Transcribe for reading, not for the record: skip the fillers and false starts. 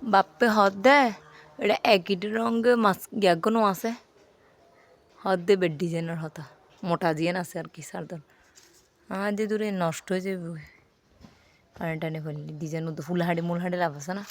বাপ্পে হদ দেয় এটা একই রঙে মাছ গ্যাগনো আছে হদ দে বেড ডিজাইনের হতা মোটা ডিজাইন আছে আর কি সারদন যে দূরে নষ্ট হয়ে যাবে কারেন্ট টানে ফেললি ডিজাইন তো ফুল হাঁড়ি মূল হাঁড়ি লাভ আছে না